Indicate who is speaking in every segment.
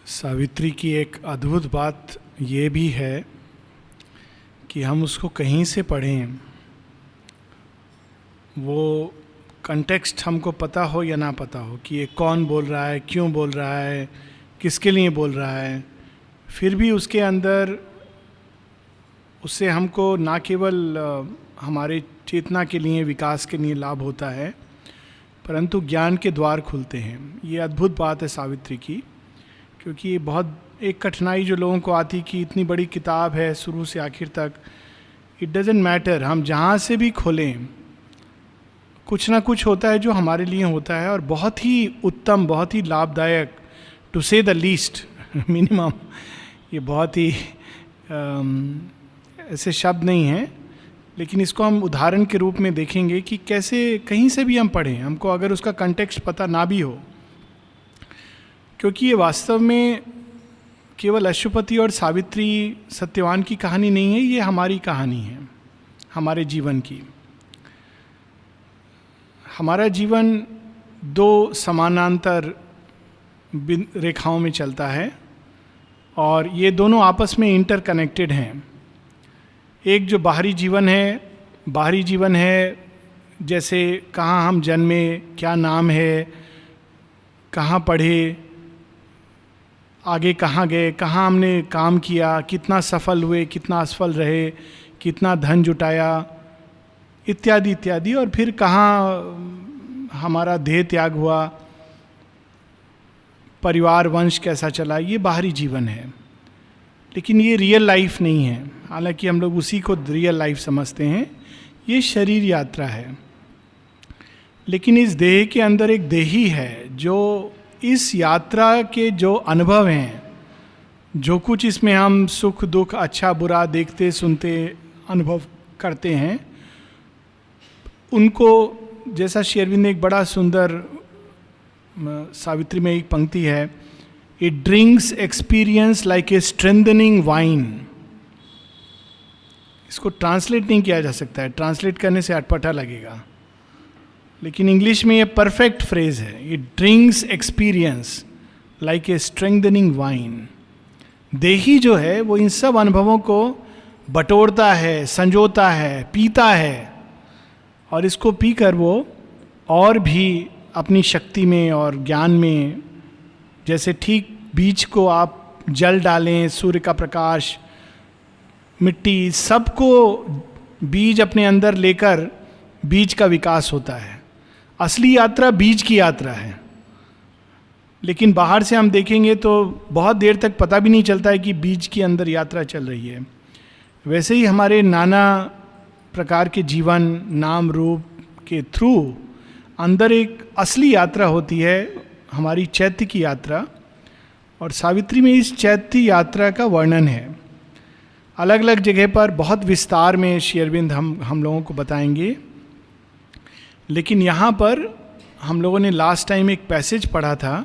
Speaker 1: सावित्री की एक अद्भुत बात ये भी है कि हम उसको कहीं से पढ़ें, वो कंटेक्स्ट हमको पता हो या ना पता हो कि ये कौन बोल रहा है, क्यों बोल रहा है, किसके लिए बोल रहा है, फिर भी उसके अंदर उससे हमको ना केवल हमारे चेतना के लिए, विकास के लिए लाभ होता है, परंतु ज्ञान के द्वार खुलते हैं। ये अद्भुत बात है सावित्री की, क्योंकि ये बहुत एक कठिनाई जो लोगों को आती कि इतनी बड़ी किताब है शुरू से आखिर तक, इट डजेंट मैटर, हम जहाँ से भी खोलें कुछ ना कुछ होता है जो हमारे लिए होता है और बहुत ही उत्तम, बहुत ही लाभदायक, टू से द लीस्ट मिनिमम। ये बहुत ही ऐसे शब्द नहीं हैं, लेकिन इसको हम उदाहरण के रूप में देखेंगे कि कैसे कहीं से भी हम पढ़ें, हमको अगर उसका कंटेक्स्ट पता ना भी हो, क्योंकि ये वास्तव में केवल अश्वपति और सावित्री सत्यवान की कहानी नहीं है, ये हमारी कहानी है, हमारे जीवन की। हमारा जीवन दो समानांतर रेखाओं में चलता है और ये दोनों आपस में इंटरकनेक्टेड हैं। एक जो बाहरी जीवन है जैसे कहाँ हम जन्मे, क्या नाम है, कहाँ पढ़े, आगे कहाँ गए, कहाँ हमने काम किया, कितना सफल हुए, कितना असफल रहे, कितना धन जुटाया, इत्यादि इत्यादि, और फिर कहाँ हमारा देह त्याग हुआ, परिवार वंश कैसा चला, ये बाहरी जीवन है। लेकिन ये रियल लाइफ नहीं है, हालांकि हम लोग उसी को रियल लाइफ समझते हैं। ये शरीर यात्रा है, लेकिन इस देह के अंदर एक देही है जो इस यात्रा के जो अनुभव हैं, जो कुछ इसमें हम सुख दुख, अच्छा बुरा देखते सुनते अनुभव करते हैं, उनको, जैसा श्री अरविंद ने एक बड़ा सुंदर सावित्री में एक पंक्ति है, it drinks experience like a strengthening wine. इसको ट्रांसलेट नहीं किया जा सकता है, ट्रांसलेट करने से अटपटा लगेगा, लेकिन इंग्लिश में ये परफेक्ट फ्रेज है, it drinks experience like a strengthening wine. देही जो है वो इन सब अनुभवों को बटोरता है, संजोता है, पीता है, और इसको पीकर वो और भी अपनी शक्ति में और ज्ञान में, जैसे ठीक बीज को आप जल डालें, सूर्य का प्रकाश, मिट्टी, सबको बीज अपने अंदर लेकर बीज का विकास होता है। असली यात्रा बीज की यात्रा है, लेकिन बाहर से हम देखेंगे तो बहुत देर तक पता भी नहीं चलता है कि बीज के अंदर यात्रा चल रही है। वैसे ही हमारे नाना प्रकार के जीवन, नाम रूप के थ्रू अंदर एक असली यात्रा होती है, हमारी चैत्य की यात्रा। और सावित्री में इस चैत्य यात्रा का वर्णन है, अलग अलग जगह पर बहुत विस्तार में श्री अरविंद हम लोगों को बताएंगे। लेकिन यहाँ पर हम लोगों ने लास्ट टाइम एक पैसेज पढ़ा था,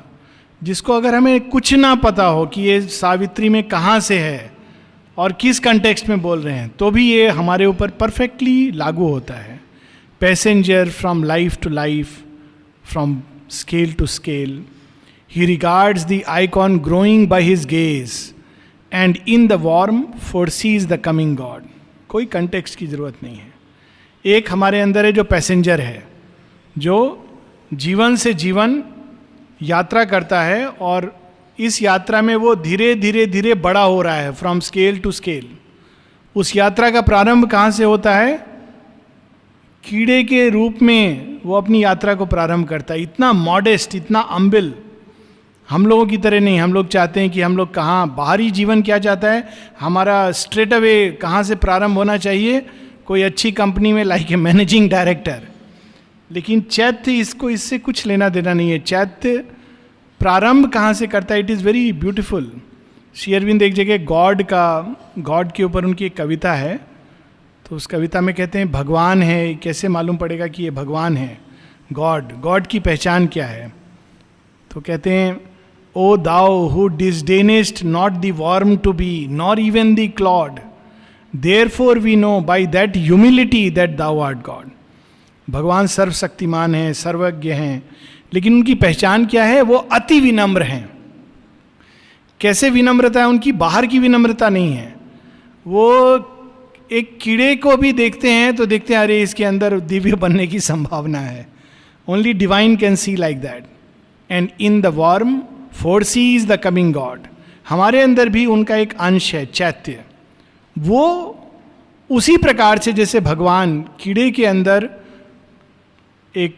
Speaker 1: जिसको अगर हमें कुछ ना पता हो कि ये सावित्री में कहाँ से है और किस कंटेक्स्ट में बोल रहे हैं, तो भी ये हमारे ऊपर परफेक्टली लागू होता है। Passenger from life to life, from scale to scale, he regards the icon growing by his gaze and in the worm foresees the coming god. कोई कंटेक्स्ट की जरूरत नहीं है। एक हमारे अंदर है जो पैसेंजर है, जो जीवन से जीवन यात्रा करता है, और इस यात्रा में वो धीरे धीरे धीरे बड़ा हो रहा है, फ्रॉम स्केल टू स्केल। उस यात्रा का प्रारंभ कहाँ से होता है? कीड़े के रूप में वो अपनी यात्रा को प्रारंभ करता है, इतना मॉडेस्ट, इतना अम्बिल। हम लोगों की तरह नहीं, हम लोग चाहते हैं कि हम लोग कहाँ, बाहरी जीवन क्या चाहता है, हमारा स्ट्रेट अवे कहाँ से प्रारंभ होना चाहिए, कोई अच्छी कंपनी में लाइक ए मैनेजिंग डायरेक्टर। लेकिन चैत्य इसको, इससे कुछ लेना देना नहीं है। चैत्य प्रारंभ कहाँ से करता है? It is very beautiful. Shri Aurobindo एक जगह गॉड के ऊपर उनकी एक कविता है, तो उस कविता में कहते हैं भगवान है, कैसे मालूम पड़ेगा कि ये भगवान है? गॉड की पहचान क्या है? तो कहते हैं, O thou who disdainest not the worm to be nor even the clod, therefore we know by that humility that thou art God. भगवान सर्वशक्तिमान हैं, सर्वज्ञ हैं, लेकिन उनकी पहचान क्या है? वो अति विनम्र हैं। कैसे विनम्रता है उनकी? बाहर की विनम्रता नहीं है, वो एक कीड़े को भी देखते हैं तो देखते हैं अरे इसके अंदर दिव्य बनने की संभावना है. Only divine can see like that. And in the worm foresees the coming god. हमारे अंदर भी उनका एक अंश है, चैत्य. वो उसी प्रकार से जैसे भगवान कीड़े के अंदर एक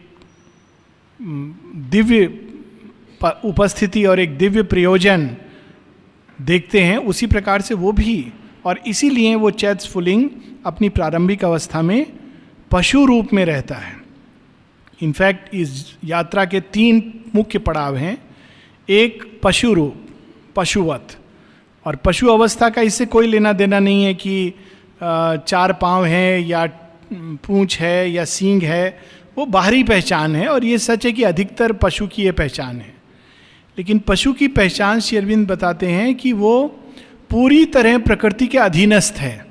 Speaker 1: दिव्य उपस्थिति और एक दिव्य प्रयोजन देखते हैं, उसी प्रकार से वो भी. और इसीलिए वो चैत स्फुलिंग अपनी प्रारंभिक अवस्था में पशु रूप में रहता है. इनफैक्ट इस यात्रा के 3 मुख्य पड़ाव हैं. एक पशु रूप, पशुवत. और पशु अवस्था का इससे कोई लेना देना नहीं है कि 4 पांव हैं या पूंछ है या सींग है. वो बाहरी पहचान है और ये सच है कि अधिकतर पशु की ये पहचान है. लेकिन पशु की पहचान श्री अरविंद बताते हैं कि वो पूरी तरह प्रकृति के अधीनस्थ है.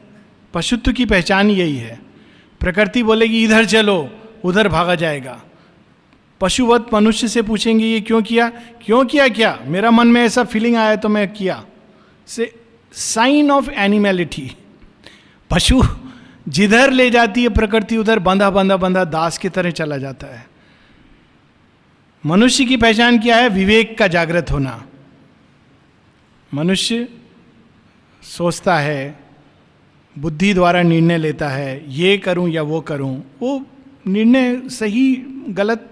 Speaker 1: पशुत्व की पहचान यही है. प्रकृति बोलेगी इधर चलो, उधर भागा जाएगा. पशुवत मनुष्य से पूछेंगे ये क्यों किया? क्यों किया क्या? मेरा मन में ऐसा फीलिंग आया तो मैं किया. से साइन ऑफ एनिमैलिटी. पशु जिधर ले जाती है प्रकृति उधर बंधा बंधा बंधा दास की तरह चला जाता है. मनुष्य की पहचान क्या है? विवेक का जागृत होना. मनुष्य सोचता है, बुद्धि द्वारा निर्णय लेता है, ये करूं या वो करूं. वो निर्णय सही गलत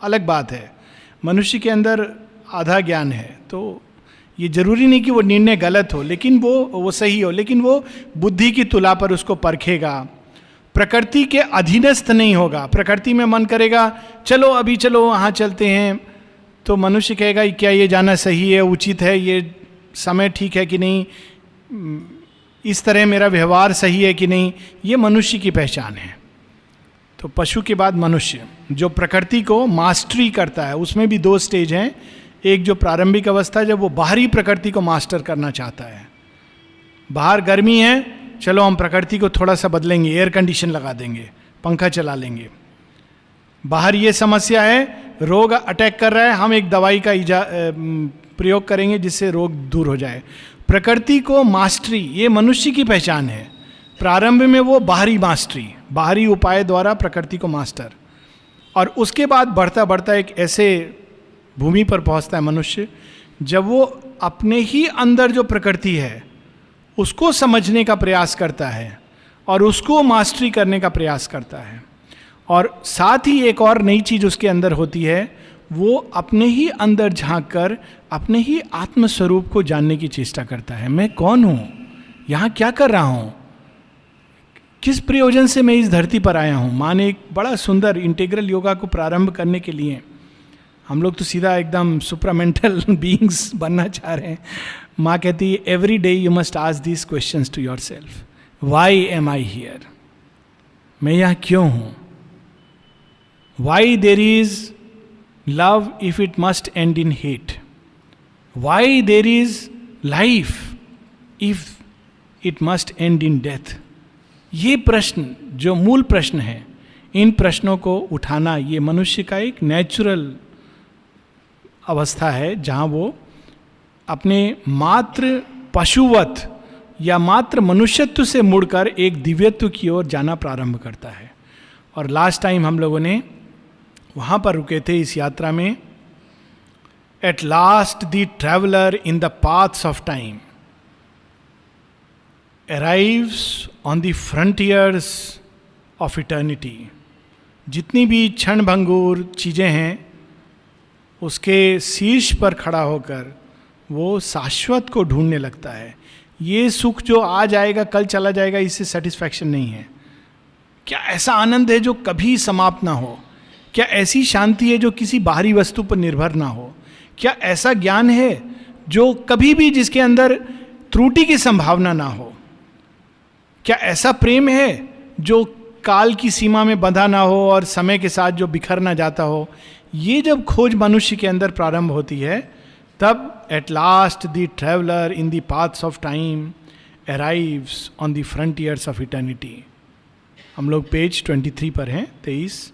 Speaker 1: अलग बात है. मनुष्य के अंदर आधा ज्ञान है, तो ये जरूरी नहीं कि वो निर्णय गलत हो, लेकिन वो सही हो. लेकिन वो बुद्धि की तुला पर उसको परखेगा. प्रकृति के अधीनस्थ नहीं होगा. प्रकृति में मन करेगा चलो अभी चलो वहाँ चलते हैं, तो मनुष्य कहेगा क्या ये जाना सही है, उचित है, ये समय ठीक है कि नहीं, इस तरह मेरा व्यवहार सही है कि नहीं. ये मनुष्य की पहचान है. तो पशु के बाद मनुष्य जो प्रकृति को मास्टरी करता है. उसमें भी 2 स्टेज हैं. एक जो प्रारंभिक अवस्था जब वो बाहरी प्रकृति को मास्टर करना चाहता है. बाहर गर्मी है, चलो हम प्रकृति को थोड़ा सा बदलेंगे, एयर कंडीशन लगा देंगे, पंखा चला लेंगे. बाहर ये समस्या है, रोग अटैक कर रहा है, हम एक दवाई का प्रयोग करेंगे जिससे रोग दूर हो जाए. प्रकृति को मास्टरी ये मनुष्य की पहचान है. प्रारंभ में वो बाहरी मास्टरी, बाहरी उपाय द्वारा प्रकृति को मास्टर. और उसके बाद बढ़ता बढ़ता एक ऐसे भूमि पर पहुंचता है मनुष्य जब वो अपने ही अंदर जो प्रकृति है उसको समझने का प्रयास करता है और उसको मास्टरी करने का प्रयास करता है. और साथ ही एक और नई चीज उसके अंदर होती है, वो अपने ही अंदर झांक कर अपने ही आत्मस्वरूप को जानने की चेष्टा करता है. मैं कौन हूं, यहां क्या कर रहा हूं, किस प्रयोजन से मैं इस धरती पर आया हूं. माँ ने एक बड़ा सुंदर इंटीग्रल योगा को प्रारंभ करने के लिए, हम लोग तो सीधा एकदम सुप्रामेंटल बीइंग्स बनना चाह रहे हैं. माँ कहती है every day you must ask these questions to yourself. Why am I here, मैं यहाँ क्यों हूँ. Why there is love if it must end in hate. Why there is life if it must end in death. ये प्रश्न जो मूल प्रश्न है, इन प्रश्नों को उठाना ये मनुष्य का एक नेचुरल अवस्था है जहाँ वो अपने मात्र पशुवत या मात्र मनुष्यत्व से मुड़कर एक दिव्यत्व की ओर जाना प्रारंभ करता है. और लास्ट टाइम हम लोगों ने वहाँ पर रुके थे इस यात्रा में. At last the traveller in the paths of time arrives on the frontiers of eternity. जितनी भी क्षण भंगुर चीज़ें हैं उसके शीर्ष पर खड़ा होकर वो शाश्वत को ढूंढने लगता है. ये सुख जो आज आएगा कल चला जाएगा इससे सेटिस्फैक्शन नहीं है. क्या ऐसा आनंद है जो कभी समाप्त ना हो? क्या ऐसी शांति है जो किसी बाहरी वस्तु पर निर्भर ना हो? क्या ऐसा ज्ञान है जो कभी भी जिसके अंदर त्रुटि की संभावना ना हो? क्या ऐसा प्रेम है जो काल की सीमा में बंधा ना हो और समय के साथ जो बिखर ना जाता हो? ये जब खोज मनुष्य के अंदर प्रारंभ होती है तब at last the traveller in the paths of time arrives on the frontiers of eternity. हम लोग पेज 23 पर हैं, 23.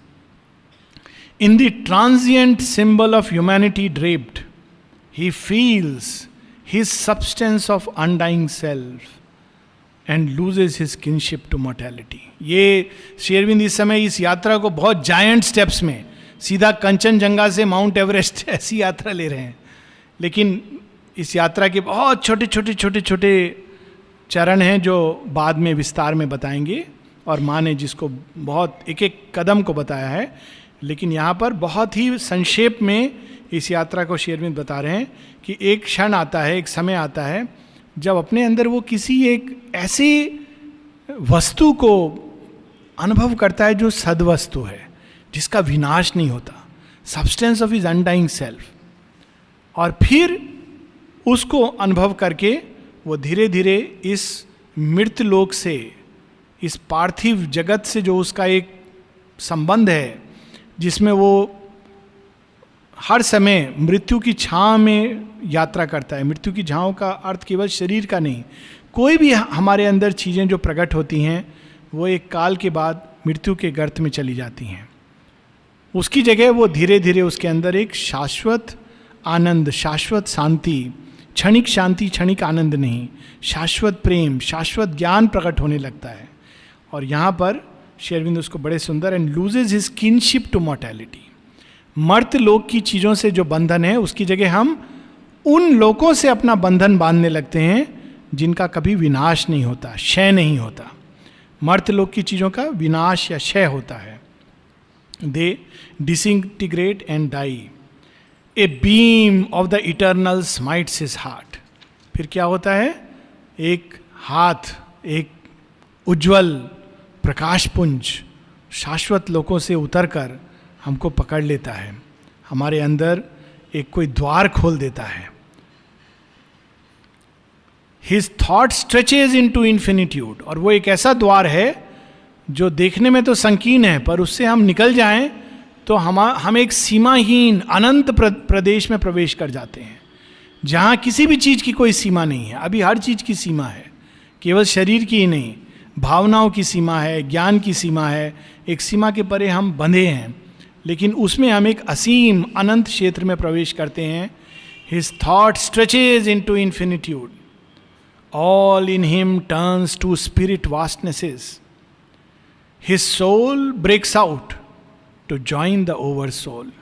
Speaker 1: In the transient symbol of humanity draped he feels his substance of undying self and loses his kinship to mortality. ये श्री अरविंद इस समय इस यात्रा को बहुत जायंट स्टेप्स में, सीधा कंचनजंगा से माउंट एवरेस्ट ऐसी यात्रा ले रहे हैं, लेकिन इस यात्रा के बहुत छोटे छोटे छोटे छोटे चरण हैं जो बाद में विस्तार में बताएंगे, और माँ ने जिसको बहुत एक एक कदम को बताया है, लेकिन यहाँ पर बहुत ही संक्षेप में इस यात्रा को श्री अरविंद बता रहे हैं कि एक क्षण आता है, एक समय आता है जब अपने अंदर वो किसी एक ऐसी वस्तु को अनुभव करता है जो सद्वस्तु है, जिसका विनाश नहीं होता, substance of his undying self, और फिर उसको अनुभव करके वो धीरे धीरे इस मृत लोक से, इस पार्थिव जगत से जो उसका एक संबंध है, जिसमें वो हर समय मृत्यु की छांव में यात्रा करता है। मृत्यु की छांव का अर्थ केवल शरीर का नहीं, कोई भी हमारे अंदर चीज़ें जो प्रकट होती हैं वो एक काल के बाद मृत्यु के गर्त में चली जाती हैं। उसकी जगह वो धीरे धीरे उसके अंदर एक शाश्वत आनंद, शाश्वत शांति, क्षणिक शांति, क्षणिक आनंद नहीं, शाश्वत प्रेम, शाश्वत ज्ञान प्रकट होने लगता है। और यहाँ पर श्री अरविंद उसको बड़े सुंदर, and loses his kinship to mortality, मर्त लोक की चीज़ों से जो बंधन है उसकी जगह हम उन लोगों से अपना बंधन बांधने लगते हैं जिनका कभी विनाश नहीं होता, क्षय नहीं होता। मर्त लोक की चीज़ों का विनाश या क्षय होता है। They disintegrate and die, a beam of the eternal smites his heart. फिर क्या होता है, एक हाथ, एक उज्ज्वल प्रकाशपुंज शाश्वत लोकों से उतरकर हमको पकड़ लेता है, हमारे अंदर एक कोई द्वार खोल देता है। His thought stretches in to infinitude, और वो एक ऐसा द्वार है जो देखने में तो संकीर्ण है, पर उससे हम निकल जाएं तो हम एक सीमाहीन अनंत प्रदेश में प्रवेश कर जाते हैं, जहाँ किसी भी चीज़ की कोई सीमा नहीं है। अभी हर चीज़ की सीमा है, केवल शरीर की ही नहीं, भावनाओं की सीमा है, ज्ञान की सीमा है, एक सीमा के परे हम बंधे हैं, लेकिन उसमें हम एक असीम अनंत क्षेत्र में प्रवेश करते हैं। His thought stretches in to infinitude, all in him turns to spirit vastnesses, his soul breaks out to join the over soul.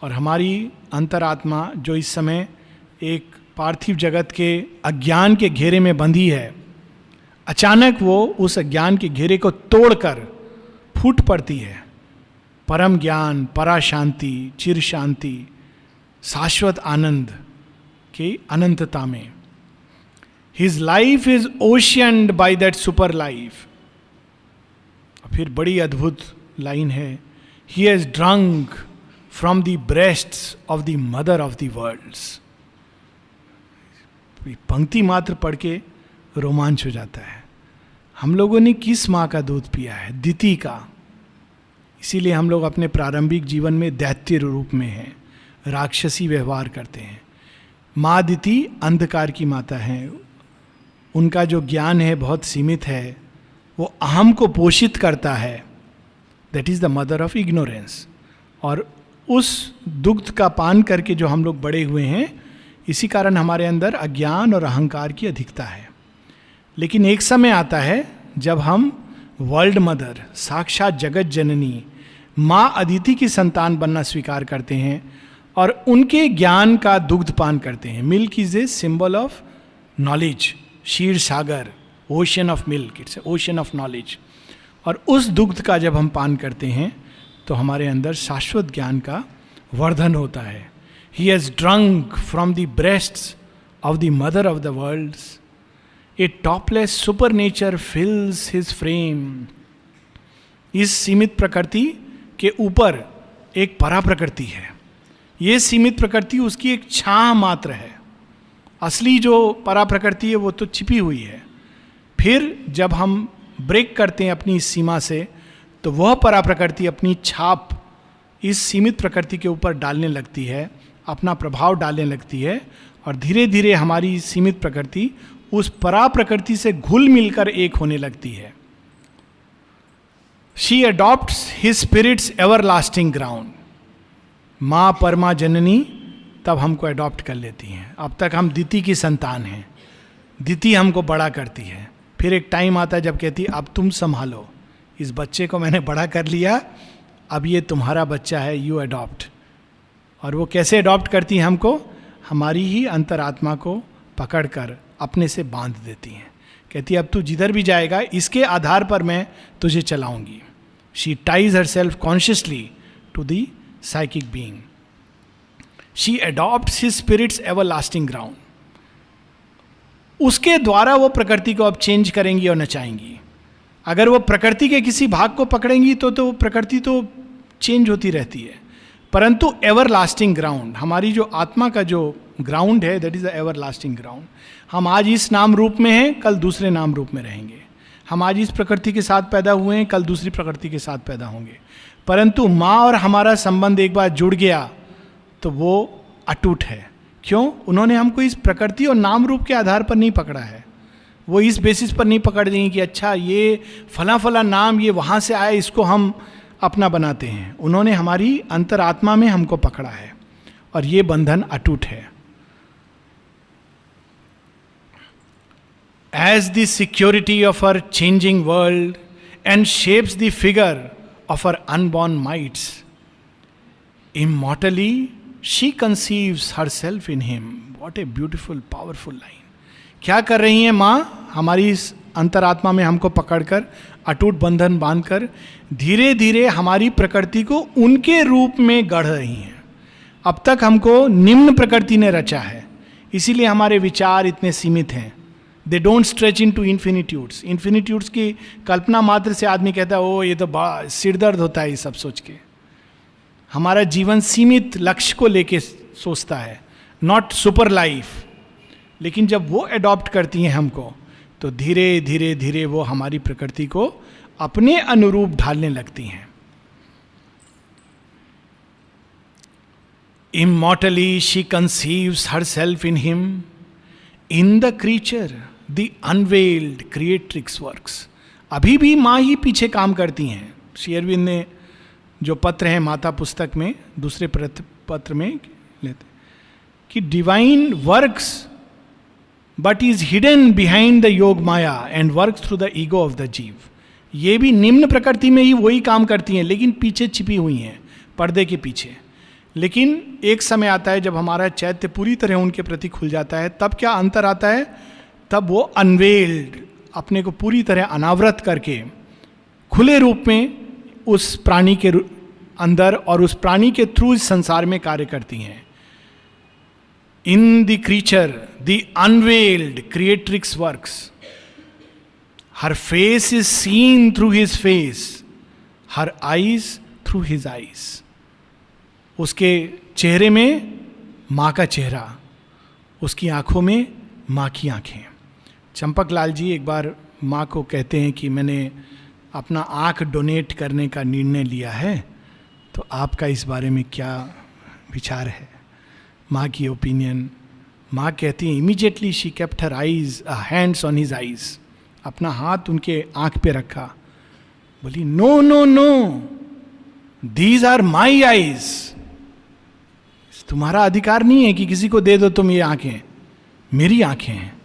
Speaker 1: और हमारी अंतरात्मा जो इस समय एक पार्थिव जगत के अज्ञान के घेरे में बंधी है, अचानक वो उस अज्ञान के घेरे को तोड़कर फूट पड़ती है परम ज्ञान, परा शांति, चिर शांति, शाश्वत आनंद की अनंतता में। His life is oceaned by that superlife. फिर बड़ी अद्भुत लाइन है, he has drunk from the breasts of the mother of the worlds. पंक्ति मात्र पढ़ के रोमांच हो जाता है। हम लोगों ने किस माँ का दूध पिया है? दिति का। इसीलिए हम लोग अपने प्रारंभिक जीवन में दैत्य रूप में हैं, राक्षसी व्यवहार करते हैं। माँ दिति अंधकार की माता हैं, उनका जो ज्ञान है बहुत सीमित है, वो अहम को पोषित करता है, that is the mother of ignorance. और उस दुग्ध का पान करके जो हम लोग बड़े हुए हैं, इसी कारण हमारे अंदर अज्ञान और अहंकार की अधिकता है। लेकिन एक समय आता है जब हम वर्ल्ड मदर, साक्षात जगत जननी माँ अदिति की संतान बनना स्वीकार करते हैं और उनके ज्ञान का दुग्ध पान करते हैं। Milk is a symbol of knowledge, क्षीर सागर, ocean of milk, it's ocean of knowledge. और उस दुग्ध का जब हम पान करते हैं तो हमारे अंदर शाश्वत ज्ञान का वर्धन होता है। He has drunk from the breasts of the mother of the worlds, a topless supernature fills his frame. इस सीमित प्रकृति के ऊपर एक परा प्रकृति है। ये सीमित प्रकृति उसकी एक छां मात्र है, असली जो परा प्रकृति है वो तो छिपी हुई है। फिर जब हम ब्रेक करते हैं अपनी इस सीमा से, तो वह परा प्रकृति अपनी छाप इस सीमित प्रकृति के ऊपर डालने लगती है, अपना प्रभाव डालने लगती है, और धीरे धीरे हमारी सीमित प्रकृति उस परा प्रकृति से घुल मिलकर एक होने लगती है। She adopts his spirit's everlasting ground. माँ परमा जननी तब हमको अडॉप्ट कर लेती हैं. अब तक हम दिति की संतान हैं, दिति हमको बड़ा करती है. फिर एक टाइम आता है जब कहती है अब तुम संभालो, इस बच्चे को मैंने बड़ा कर लिया, अब ये तुम्हारा बच्चा है, यू अडॉप्ट. और वो कैसे अडॉप्ट करती हैं हमको? हमारी ही अंतरात्मा को पकड़कर अपने से बांध देती हैं. कहती है अब तू जिधर भी जाएगा इसके आधार पर मैं तुझे चलाऊंगी. She ties herself consciously to the psychic being. She adopts his spirit's everlasting ground. उसके द्वारा वो प्रकृति को अब चेंज करेंगी और नचाएंगी. अगर वो प्रकृति के किसी भाग को पकड़ेंगी तो प्रकृति तो चेंज होती रहती है, परंतु एवर लास्टिंग ग्राउंड, हमारी जो आत्मा का जो ग्राउंड है, that is the ever lasting ground. हम आज इस नाम रूप में हैं, कल दूसरे नाम रूप में रहेंगे. हम आज इस प्रकृति के साथ पैदा हुए हैं, कल दूसरी प्रकृति के साथ पैदा होंगे. परंतु माँ और हमारा संबंध एक बार जुड़ गया तो वो अटूट है. क्यों? उन्होंने हमको इस प्रकृति और नाम रूप के आधार पर नहीं पकड़ा है. वो इस बेसिस पर नहीं पकड़ देंगे कि अच्छा ये फला फला नाम ये वहाँ से आया, इसको हम अपना बनाते हैं. उन्होंने हमारी अंतरात्मा में हमको पकड़ा है और ये बंधन अटूट है. As the security of her changing world and shapes the figure of her unborn mites, immortally she conceives herself in him. What a beautiful, powerful line. क्या कर रही हैं माँ? हमारी इस अंतरात्मा में हमको पकड़कर अटूट बंधन बांधकर धीरे धीरे हमारी प्रकृति को उनके रूप में गढ़ रही हैं. अब तक हमको निम्न प्रकृति ने रचा है, इसीलिए हमारे विचार इतने सीमित हैं. They don't stretch in to infinitudes. Infinitudes की कल्पना मात्र से आदमी कहता है ओ ये तो बड़ा सिरदर्द होता है ये सब सोच के. हमारा जीवन सीमित लक्ष्य को लेके सोचता है, नॉट सुपर लाइफ. लेकिन जब वो अडॉप्ट करती हैं हमको तो धीरे धीरे धीरे वो हमारी प्रकृति को अपने अनुरूप ढालने लगती हैं. Immortally she conceives herself in him. In the creature the unveiled creatrix works. अभी भी माँ ही पीछे काम करती हैं. श्री अरविंद ने जो पत्र हैं माता पुस्तक में दूसरे पत्र में लेते कि divine works but is hidden behind the yoga maya and works through the ego of the jiva. ये भी निम्न प्रकृति में ही वही काम करती हैं, लेकिन पीछे छिपी हुई हैं, पर्दे के पीछे. लेकिन एक समय आता है जब हमारा चैत्य पूरी तरह उनके प्रति खुल जाता है, तब क्या अंतर आता है? तब वो अनवेल्ड, अपने को पूरी तरह अनावृत करके खुले रूप में उस प्राणी के अंदर और उस प्राणी के थ्रू इस संसार में कार्य करती हैं. In the creature the unveiled creatrix works. Her face is seen through his face, her eyes through his eyes. उसके चेहरे में माँ का चेहरा, उसकी आंखों में माँ की आंखें. चंपक लाल जी एक बार माँ को कहते हैं कि मैंने अपना आंख डोनेट करने का निर्णय लिया है, तो आपका इस बारे में क्या विचार है? माँ की ओपिनियन. माँ कहती हैं immediately she kept her eyes hands on his eyes. अपना हाथ उनके आंख पे रखा, बोली no no no, these are my eyes. तुम्हारा अधिकार नहीं है कि किसी को दे दो तुम ये आंखें, मेरी आंखें हैं.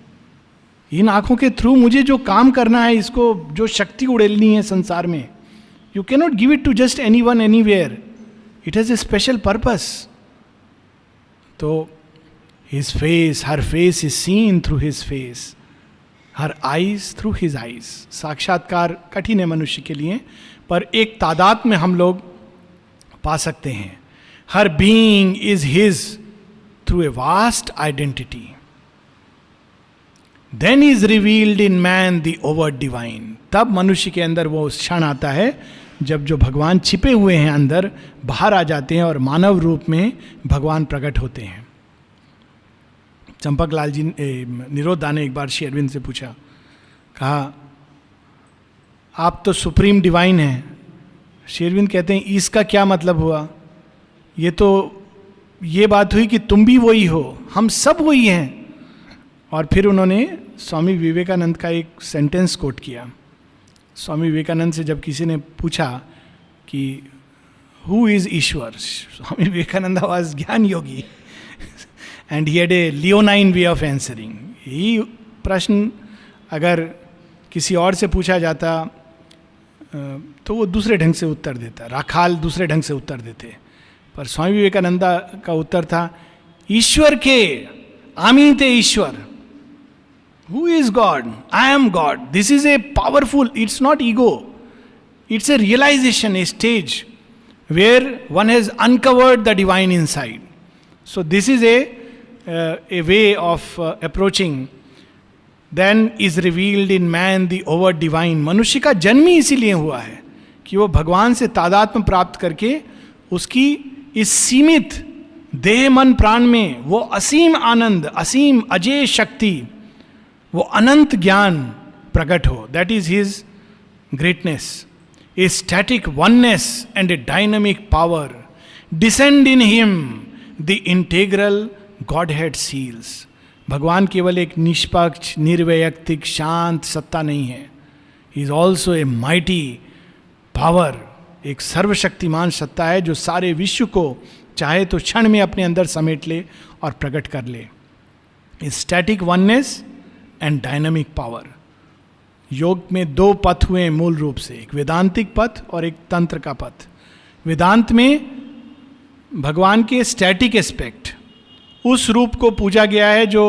Speaker 1: इन आंखों के थ्रू मुझे जो काम करना है, इसको जो शक्ति उड़ेलनी है संसार में, you can not give it to just anyone anywhere. It has a special purpose. तो his face, her face is seen through his face, her eyes through his eyes. साक्षात्कार कठिन है मनुष्य के लिए, पर एक तादाद में हम लोग पा सकते हैं. Her being is his through a vast identity. Then is revealed in man the over divine. तब मनुष्य के अंदर वो क्षण आता है जब जो भगवान छिपे हुए हैं अंदर बाहर आ जाते हैं और मानव रूप में भगवान प्रकट होते हैं. चंपक लाल जी निरोधा ने एक बार श्री अरविंद से पूछा, कहा आप तो सुप्रीम डिवाइन हैं. श्री अरविंद कहते हैं इसका क्या मतलब हुआ? ये तो ये बात हुई कि तुम भी वही हो, हम सब वही हैं. और फिर उन्होंने स्वामी विवेकानंद का एक सेंटेंस कोट किया. स्वामी विवेकानंद से जब किसी ने पूछा कि who is Ishwar, Swami Vivekananda was jnana yogi. And he had a leonine way of answering. यही प्रश्न अगर किसी और से पूछा जाता तो वो दूसरे ढंग से उत्तर देता, राखाल दूसरे ढंग से उत्तर देते. पर स्वामी विवेकानंदा का उत्तर था, ईश्वर के, आमीते ईश्वर. Who is God? I am God. This is a powerful, it's not ego, it's a realization, a stage where one has uncovered the divine inside. So this is a way of approaching. Then is revealed in man the over divine. मनुष्य का जन्म ही इसीलिए हुआ है कि वो भगवान से तादात्म्य प्राप्त करके उसकी इस सीमित देह मन प्राण में वो असीम आनंद, असीम अजय शक्ति, वो अनंत ज्ञान प्रकट हो. That is his greatness. A static oneness and a dynamic power descend in him the integral Godhead seals. भगवान केवल एक निष्पक्ष, निर्वैयक्तिक, शांत सत्ता नहीं है. He is also a mighty power. एक सर्वशक्तिमान सत्ता है जो सारे विश्व को चाहे तो क्षण में अपने अंदर समेट ले और प्रकट कर ले. Static oneness and dynamic power. योग में दो पथ हुए मूल रूप से, एक वेदांतिक पथ और एक तंत्र का पथ. वेदांत में भगवान के स्टैटिक एस्पेक्ट, उस रूप को पूजा गया है जो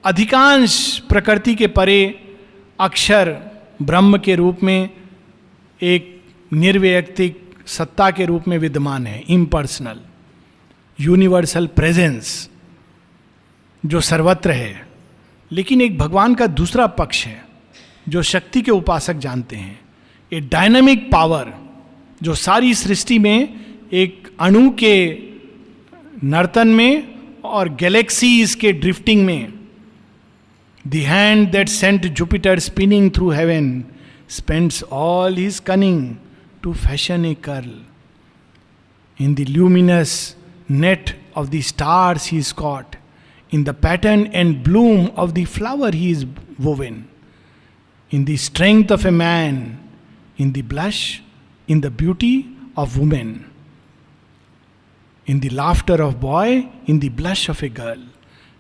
Speaker 1: अधिकांश प्रकृति के परे अक्षर ब्रह्म के रूप में एक निर्वैयक्तिक सत्ता के रूप में विद्यमान है. इम्पर्सनल यूनिवर्सल प्रेजेंस जो सर्वत्र है. लेकिन एक भगवान का दूसरा पक्ष है जो शक्ति के उपासक जानते हैं. ए डायनामिक पावर जो सारी सृष्टि में एक अणु के नर्तन में और गैलेक्सीज के ड्रिफ्टिंग में. The hand that sent Jupiter spinning through heaven spends all his cunning to fashion a curl. In the luminous net of the stars he is caught. In the pattern and bloom of the flower he is woven. In the strength of a man, in the blush, in the beauty of woman, in the laughter of boy, in the blush of a girl.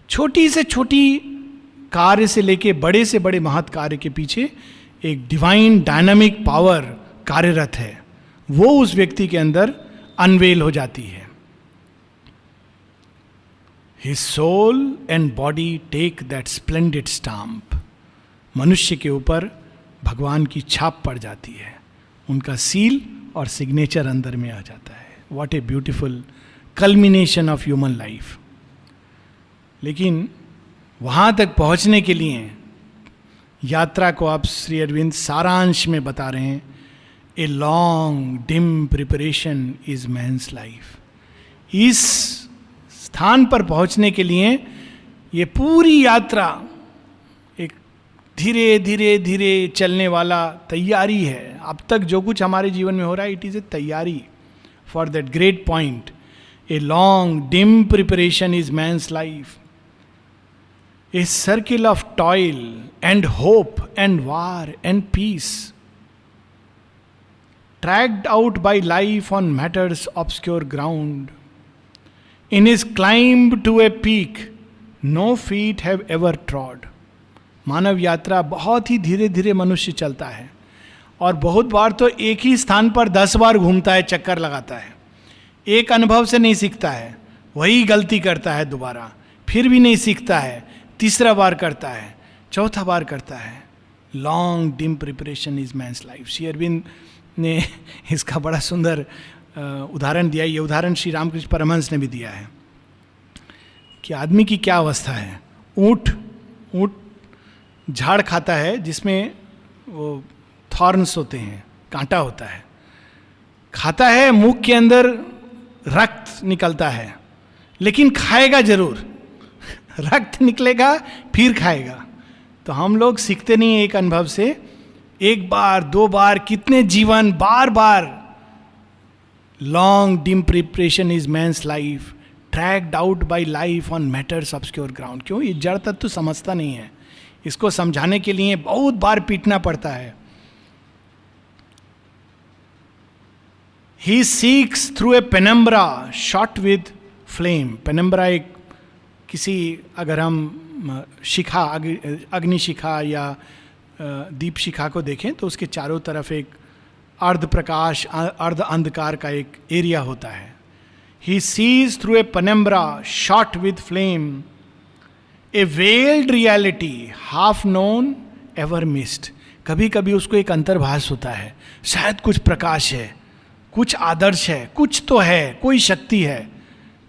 Speaker 1: छोटी से छोटी कार्य से लेके बड़े से बड़े महत् कार्य के पीछे एक डिवाइन डायनामिक पावर कार्यरत है. वो उस व्यक्ति के अंदर अनवेल हो जाती है. His soul and body take that splendid stamp. मनुष्य के ऊपर भगवान की छाप पड़ जाती है, उनका सील और सिग्नेचर अंदर में आ जाता है. What a beautiful culmination of human life. लेकिन वहाँ तक पहुँचने के लिए यात्रा को आप श्री अरविंद सारांश में बता रहे हैं. A long dim preparation is man's life. इस स्थान पर पहुँचने के लिए ये पूरी यात्रा धीरे धीरे धीरे चलने वाला तैयारी है. अब तक जो कुछ हमारे जीवन में हो रहा है, it is a taiyari for that great point. A long dim preparation is man's life. A circle of toil and hope and war and peace, tracked out by life on matter's obscure ground. In his climb to a peak no feet have ever trod. मानव यात्रा बहुत ही धीरे धीरे मनुष्य चलता है और बहुत बार तो एक ही स्थान पर 10 बार घूमता है, चक्कर लगाता है. एक अनुभव से नहीं सीखता है, वही गलती करता है दोबारा, फिर भी नहीं सीखता है, तीसरा बार करता है, चौथा बार करता है. Long dim preparation is man's life. Shri Aurobindo ने इसका बड़ा सुंदर उदाहरण दिया. ये उदाहरण श्री रामकृष्ण परमहंस ने भी दिया है कि आदमी की क्या अवस्था है. ऊंट झाड़ खाता है जिसमें वो थॉर्न्स होते हैं, कांटा होता है. खाता है, मुख के अंदर रक्त निकलता है, लेकिन खाएगा जरूर. रक्त निकलेगा फिर खाएगा. तो हम लोग सीखते नहीं हैं एक अनुभव से. एक बार, 2 बार, कितने जीवन, बार बार. Long dim preparation is man's life, tracked out by life on matter's obscure ground. क्यों? ये जड़ तत्व समझता नहीं है. इसको समझाने के लिए बहुत बार पीटना पड़ता है. He seeks through a penumbra shot with flame. Penumbra एक किसी अगर हम शिखा, अग्नि शिखा या दीप शिखा को देखें तो उसके चारों तरफ एक अर्ध प्रकाश, अर्ध अंधकार का एक एरिया होता है. He sees through a penumbra shot with flame, a veiled reality, half known, ever missed. कभी कभी उसको एक अंतर्भास होता है, शायद कुछ प्रकाश है, कुछ आदर्श है, कुछ तो है, कोई शक्ति है,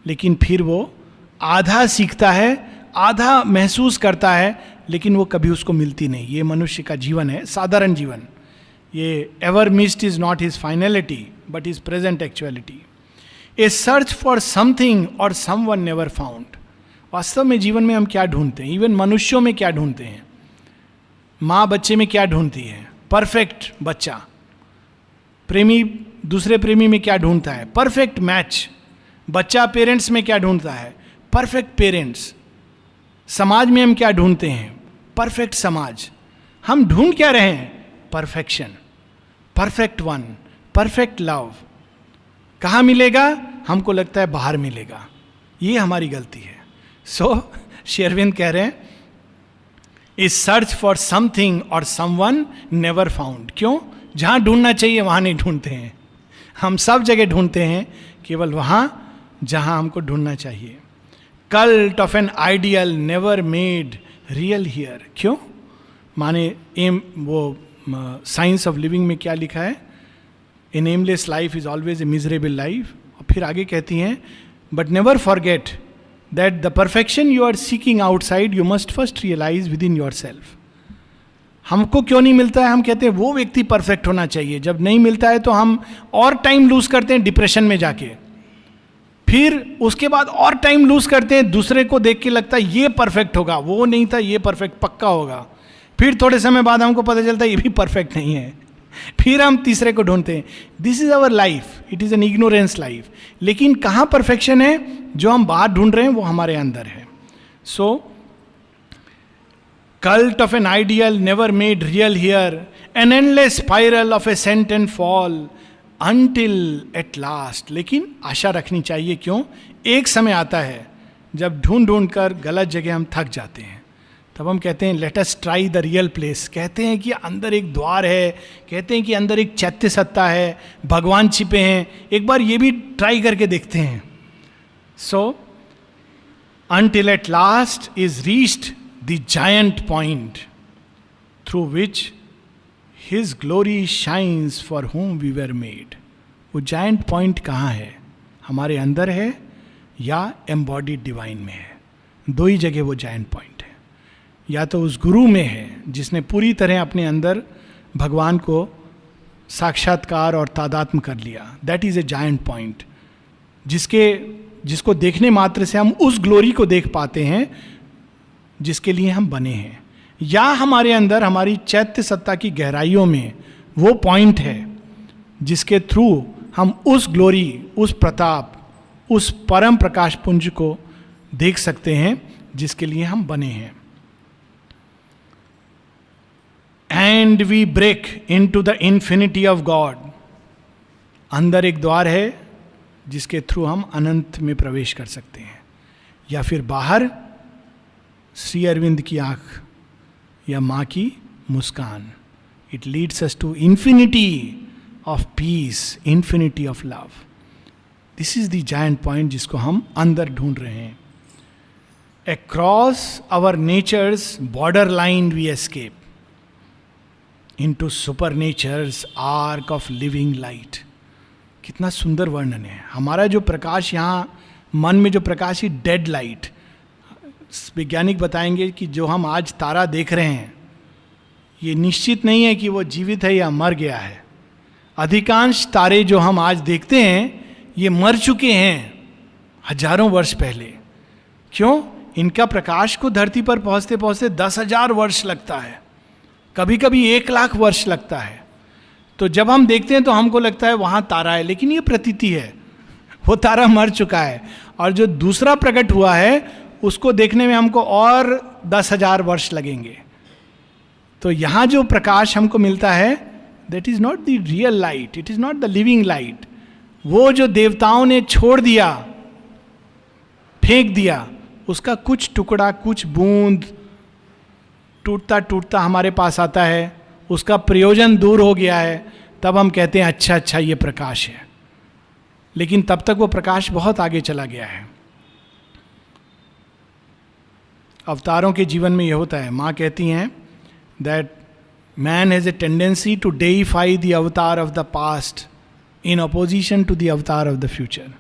Speaker 1: लेकिन फिर वो आधा सीखता है, आधा महसूस करता है, लेकिन वो कभी उसको मिलती नहीं. ये मनुष्य का जीवन है, साधारण जीवन. ये ever missed is not his finality but his present actuality. A search for something और समवन नेवर फाउंड. वास्तव में जीवन में हम क्या ढूंढते हैं? इवन मनुष्यों में क्या ढूंढते हैं? माँ बच्चे में क्या ढूंढती है? परफेक्ट बच्चा. प्रेमी दूसरे प्रेमी में क्या ढूंढता है? Perfect match. बच्चा पेरेंट्स में क्या ढूंढता है? Perfect parents. समाज में हम क्या ढूंढते हैं? परफेक्ट समाज. हम ढूंढ क्या रहे हैं? Perfection, perfect one, perfect love. कहाँ मिलेगा? हमको लगता है बाहर मिलेगा. ये हमारी गलती है. सो शेरविंद कह रहे हैं, इज सर्च फॉर समथिंग और समवन नेवर फाउंड. क्यों? जहां ढूंढना चाहिए वहां नहीं ढूंढते हैं. हम सब जगह ढूंढते हैं, केवल वहां जहां हमको ढूंढना चाहिए. Cult of an ideal never made real here. क्यों? माने एम, वो साइंस ऑफ लिविंग में क्या लिखा है? An aimless life is always a miserable life. और फिर आगे कहती हैं, but never forget that the perfection you are seeking outside you must first realise within yourself. हमको क्यों नहीं मिलता है? हम कहते हैं वो व्यक्ति परफेक्ट होना चाहिए. जब नहीं मिलता है तो हम और टाइम लूज करते हैं डिप्रेशन में जाके. फिर उसके बाद और टाइम लूज करते हैं, दूसरे को देख के लगता है ये परफेक्ट होगा, वो नहीं था, ये परफेक्ट पक्का होगा. फिर थोड़े समय बाद हमको पता चलता है ये भी परफेक्ट नहीं है. फिर हम तीसरे को ढूंढते हैं. This is our life. It is an ignorance life. लेकिन कहाँ परफेक्शन है? जो हम बाहर ढूंढ रहे हैं वो हमारे अंदर है. सो cult of an ideal never made real here, an endless spiral of ascent and fall until at last. लेकिन आशा रखनी चाहिए. क्यों? एक समय आता है जब ढूंढ ढूंढ कर गलत जगह हम थक जाते हैं. तब हम कहते हैं let us try the real place. कहते हैं कि अंदर एक द्वार है, कहते हैं कि अंदर एक चैत्य सत्ता है, भगवान छिपे हैं, एक बार ये भी ट्राई करके देखते हैं. सो until at last is reached the giant point through which his glory shines for whom we were made. वो giant point कहाँ है? हमारे अंदर है या embodied divine में है? दो ही जगह वो giant point है. या तो उस गुरु में है जिसने पूरी तरह अपने अंदर भगवान को साक्षात्कार और तादात्म्य कर लिया. That is a giant point, जिसको देखने मात्र से हम उस ग्लोरी को देख पाते हैं जिसके लिए हम बने हैं. या हमारे अंदर हमारी चैत्य सत्ता की गहराइयों में वो पॉइंट है जिसके थ्रू हम उस ग्लोरी, उस प्रताप, उस परम प्रकाश पुंज को देख सकते हैं जिसके लिए हम बने हैं. And we break in to the infinity of God. अंदर एक द्वार है जिसके थ्रू हम अनंत में प्रवेश कर सकते हैं. या फिर बाहर श्री अरविंद की आंख या माँ की मुस्कान. It leads us to infinity of peace, infinity of love. This is the giant point जिसको हम अंदर ढूंढ रहे हैं. Across our nature's border line we escape into supernature's arc of living light. कितना सुंदर वर्णन है. हमारा जो प्रकाश यहाँ मन में जो प्रकाश ही डेड लाइट. वैज्ञानिक बताएंगे कि जो हम आज तारा देख रहे हैं ये निश्चित नहीं है कि वो जीवित है या मर गया है. अधिकांश तारे जो हम आज देखते हैं ये मर चुके हैं हजारों वर्ष पहले. क्यों? इनका प्रकाश को धरती पर पहुंचते पहुंचते 10,000 वर्ष लगता है, कभी कभी 1,00,000 वर्ष लगता है. तो जब हम देखते हैं तो हमको लगता है वहां तारा है, लेकिन ये प्रतीति है, वो तारा मर चुका है. और जो दूसरा प्रकट हुआ है उसको देखने में हमको और 10,000 वर्ष लगेंगे. तो यहां जो प्रकाश हमको मिलता है that is not the real light, it is not the living light. वो जो देवताओं ने छोड़ दिया, फेंक दिया, उसका कुछ टुकड़ा, कुछ बूंद टूटता टूटता हमारे पास आता है, उसका प्रयोजन दूर हो गया है, तब हम कहते हैं अच्छा अच्छा ये प्रकाश है। लेकिन तब तक वो प्रकाश बहुत आगे चला गया है। अवतारों के जीवन में ये होता है। माँ कहती हैं that man has a tendency to deify the avatar of the past in opposition to the avatar of the future.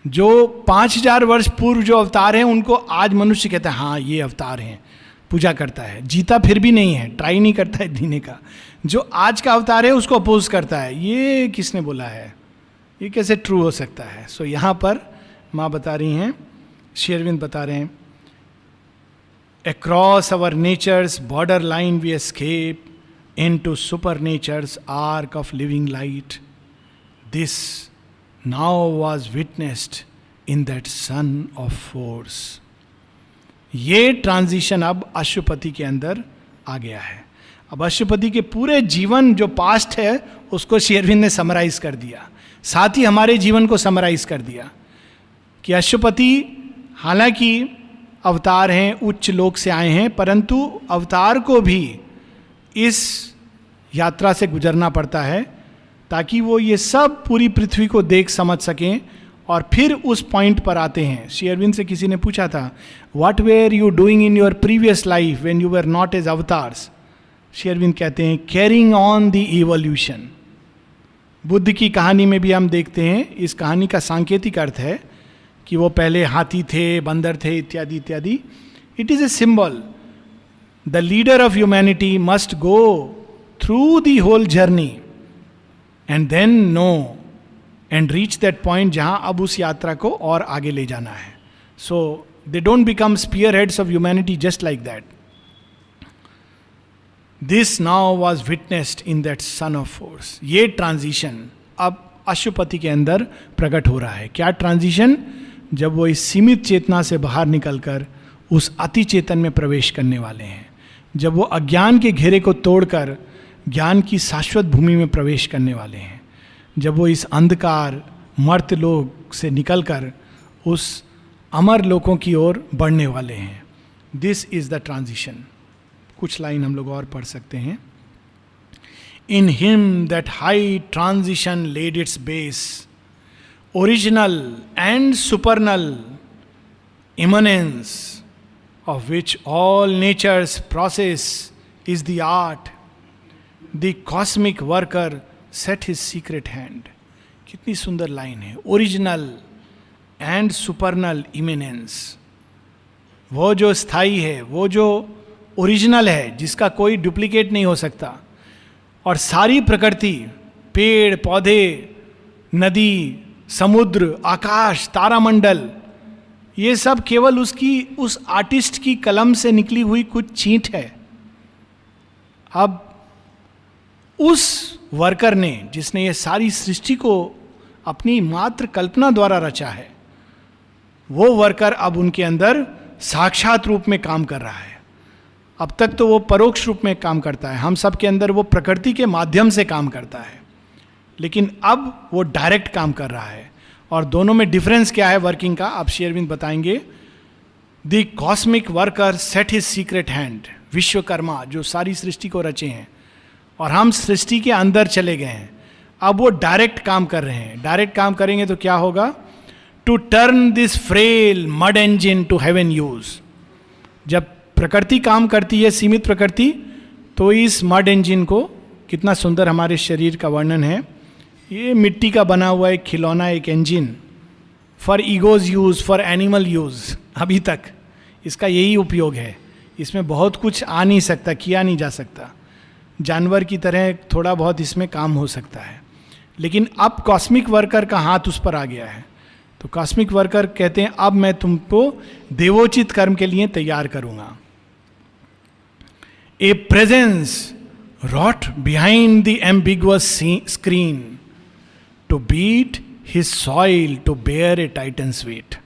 Speaker 1: जो 5000 वर्ष पूर्व जो अवतार हैं उनको आज मनुष्य कहता है हाँ ये अवतार हैं, पूजा करता है, जीता फिर भी नहीं है, ट्राई नहीं करता है जीने का। जो आज का अवतार है उसको अपोज करता है, ये किसने बोला है, ये कैसे ट्रू हो सकता है। सो यहाँ पर माँ बता रही हैं, श्री अरविंद बता रहे हैं, across our nature's borderline we escape into supernature's arc of living light. This now was witnessed in that sun of force. ये ट्रांजिशन अब अश्वपति के अंदर आ गया है। अब अश्वपति के पूरे जीवन जो पास्ट है उसको श्री अरविंद ने समराइज कर दिया, साथ ही हमारे जीवन को समराइज कर दिया कि अश्वपति हालांकि अवतार हैं, उच्च लोक से आए हैं, परंतु अवतार को भी इस यात्रा से गुजरना पड़ता है ताकि वो ये सब पूरी पृथ्वी को देख समझ सकें और फिर उस पॉइंट पर आते हैं। श्री अरविंद से किसी ने पूछा था, what were you doing in your previous life when you were not as avatars. Shri Aurobindo कहते हैं carrying on the evolution. Buddha की कहानी में भी हम देखते हैं, इस कहानी का सांकेतिक अर्थ है कि वो पहले हाथी थे, बंदर थे, इत्यादि इत्यादि। It is a symbol. The leader of humanity must go through the whole journey and then no and reach that point जहां अब उस यात्रा को और आगे ले जाना है। So they don't become spearheads of humanity just like that. This now was witnessed in that son of force. ये ट्रांजिशन अब अश्वपति के अंदर प्रकट हो रहा है। क्या ट्रांजिशन? जब वो इस सीमित चेतना से बाहर निकलकर उस अति चेतन में प्रवेश करने वाले हैं, जब वो अज्ञान के घेरे को तोड़कर ज्ञान की शाश्वत भूमि में प्रवेश करने वाले हैं, जब वो इस अंधकार मर्त लोक से निकलकर उस अमर लोकों की ओर बढ़ने वाले हैं। This is the transition. कुछ लाइन हम लोग और पढ़ सकते हैं। In him that high transition laid its base, original and supernal immanence of which all nature's process is the art, the cosmic worker set his secret hand. कितनी सुंदर line है। ओरिजिनल एंड सुपरनल इमिनेंस, वो जो स्थायी है, वो जो original है, जिसका कोई डुप्लीकेट नहीं हो सकता, और सारी प्रकृति, पेड़ पौधे, नदी, समुद्र, आकाश, तारामंडल, ये सब केवल उसकी, उस आर्टिस्ट की कलम से निकली हुई कुछ छींट है। अब उस वर्कर ने, जिसने ये सारी सृष्टि को अपनी मात्र कल्पना द्वारा रचा है, वो वर्कर अब उनके अंदर साक्षात रूप में काम कर रहा है। अब तक तो वो परोक्ष रूप में काम करता है, हम सब के अंदर वो प्रकृति के माध्यम से काम करता है, लेकिन अब वो डायरेक्ट काम कर रहा है। और दोनों में डिफरेंस क्या है वर्किंग का, आप श्री अरविंद बताएंगे। The cosmic worker set his secret hand, Vishwakarma जो सारी सृष्टि को रचे हैं, और हम सृष्टि के अंदर चले गए हैं। अब वो डायरेक्ट काम कर रहे हैं। डायरेक्ट काम करेंगे तो क्या होगा? To turn this frail mud engine to heaven use. जब प्रकृति काम करती है, सीमित प्रकृति, तो इस मड इंजन को, कितना सुंदर हमारे शरीर का वर्णन है, ये मिट्टी का बना हुआ एक खिलौना, एक engine for ego's use, for animal use. अभी तक इसका यही उपयोग है, इसमें बहुत कुछ आ नहीं सकता, किया नहीं जा सकता। जानवर की तरह थोड़ा बहुत इसमें काम हो सकता है, लेकिन अब कॉस्मिक वर्कर का हाथ उस पर आ गया है। तो कॉस्मिक वर्कर कहते हैं अब मैं तुमको देवोचित कर्म के लिए तैयार करूंगा। ए presence wrought behind the ambiguous screen to beat his soil to bear a titan's weight।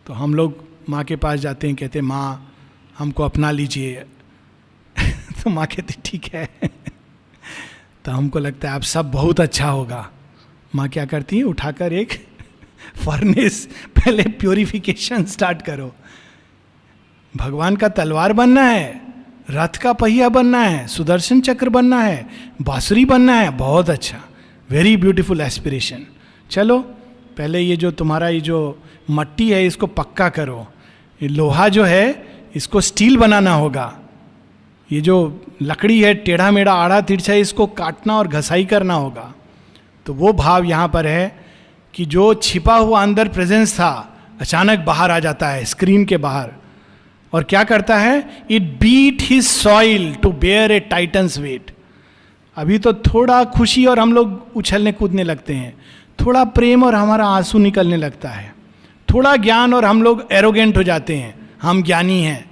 Speaker 1: तो हम लोग माँ के पास जाते हैं, कहते हैं माँ हमको अपना लीजिए तो माँ कहती ठीक है तो हमको लगता है अब सब बहुत अच्छा होगा। माँ क्या करती है? उठाकर एक फर्नेस, पहले प्योरिफिकेशन स्टार्ट करो. भगवान का तलवार बनना है, रथ का पहिया बनना है, सुदर्शन चक्र बनना है, बांसुरी बनना है, बहुत अच्छा, वेरी ब्यूटीफुल एस्पिरेशन. चलो पहले ये जो तुम्हारा ये जो मट्टी है इसको पक्का करो, ये लोहा जो है इसको स्टील बनाना होगा, ये जो लकड़ी है टेढ़ा मेढ़ा आड़ा तिरछा इसको काटना और घसाई करना होगा. तो वो भाव यहाँ पर है कि जो छिपा हुआ अंदर प्रेजेंस था अचानक बाहर आ जाता है स्क्रीन के बाहर, और क्या करता है, it beat his soil to bear a titan's weight. अभी तो थोड़ा खुशी और हम लोग उछलने कूदने लगते हैं, थोड़ा प्रेम और हमारा आंसू निकलने लगता है, थोड़ा ज्ञान और हम लोग एरोगेंट हो जाते हैं, हम ज्ञानी हैं.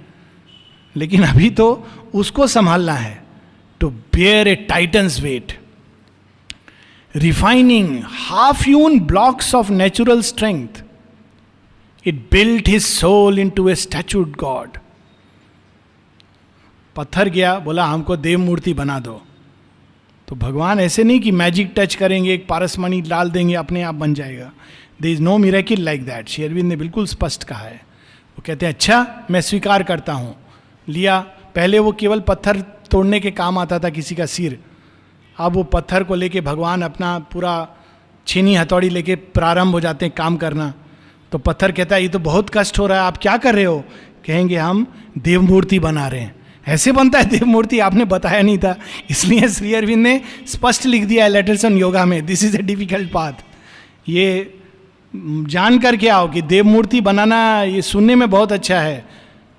Speaker 1: लेकिन अभी तो उसको संभालना है, to bear a titan's weight. Refining half hewn blocks of natural strength, it built his soul into a statued god. पत्थर गया, बोला हमको देव मूर्ति बना दो. तो भगवान ऐसे नहीं कि मैजिक टच करेंगे, एक पारसमणि डाल देंगे अपने आप बन जाएगा. There is no miracle like that. Shri Aurobindo ने बिल्कुल स्पष्ट कहा है. वो कहते हैं अच्छा मैं स्वीकार करता हूं. लिया, पहले वो केवल पत्थर तोड़ने के काम आता था किसी का सिर, अब वो पत्थर को लेके भगवान अपना पूरा छीनी हथौड़ी लेके प्रारंभ हो जाते हैं काम करना. तो पत्थर कहता है ये तो बहुत कष्ट हो रहा है, आप क्या कर रहे हो? कहेंगे हम देव मूर्ति बना रहे हैं. ऐसे बनता है देव मूर्ति? आपने बताया नहीं था. इसलिए श्री अरविंद ने स्पष्ट लिख दिया है लेटर्स ऑन योगा में, this is a difficult path. ये जान करके आओ कि देव मूर्ति बनाना ये सुनने में बहुत अच्छा है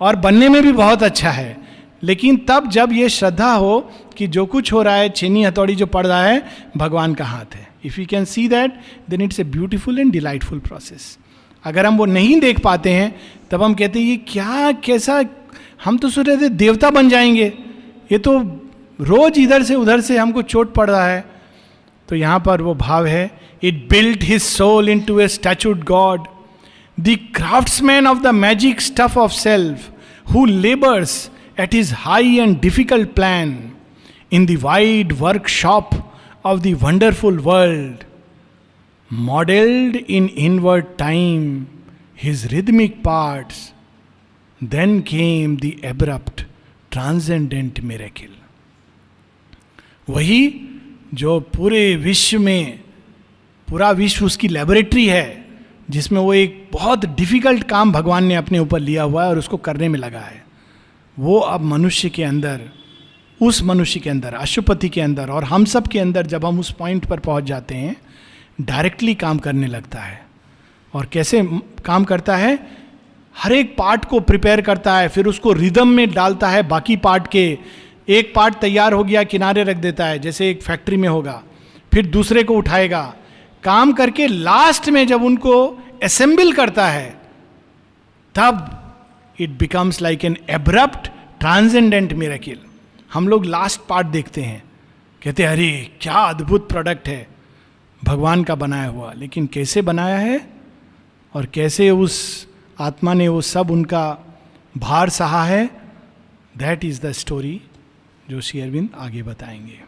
Speaker 1: और बनने में भी बहुत अच्छा है, लेकिन तब जब ये श्रद्धा हो कि जो कुछ हो रहा है, छीनी हथौड़ी जो पड़ रहा है, भगवान का हाथ है. If you can see that then it's a beautiful and delightful process. अगर हम वो नहीं देख पाते हैं तब हम कहते हैं ये क्या कैसा, हम तो सोच रहे थे देवता बन जाएंगे, ये तो रोज इधर से उधर से हमको चोट पड़ रहा है. तो यहाँ पर वो भाव है, it built his soul into a statued god, the craftsman of the magic stuff of self, who labours at his high and difficult plan in the wide workshop of the wonderful world, modeled in inward time his rhythmic parts, then came the abrupt transcendent miracle. वही जो पूरे विश्व में, पूरा विश्व उसकी laboratory है, जिसमें वो एक बहुत डिफिकल्ट काम भगवान ने अपने ऊपर लिया हुआ है और उसको करने में लगा है, वो अब मनुष्य के अंदर, उस मनुष्य के अंदर, अशुपति के अंदर और हम सब के अंदर जब हम उस पॉइंट पर पहुंच जाते हैं, डायरेक्टली काम करने लगता है. और कैसे काम करता है, हर एक पार्ट को प्रिपेयर करता है, फिर उसको रिदम में डालता है बाकी पार्ट के. एक पार्ट तैयार हो गया किनारे रख देता है, जैसे एक फैक्ट्री में होगा, फिर दूसरे को उठाएगा, काम करके लास्ट में जब उनको असेंबल करता है, तब it becomes like an abrupt transcendent miracle. हम लोग लास्ट पार्ट देखते हैं, कहते हैं अरे क्या अद्भुत प्रोडक्ट है भगवान का बनाया हुआ, लेकिन कैसे बनाया है और कैसे उस आत्मा ने वो सब उनका भार सहा है, दैट इज द स्टोरी जो श्री अरविंद आगे बताएंगे.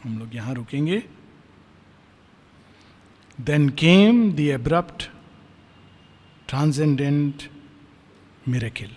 Speaker 1: हम लोग यहाँ रुकेंगे. Then came the abrupt transcendent miracle.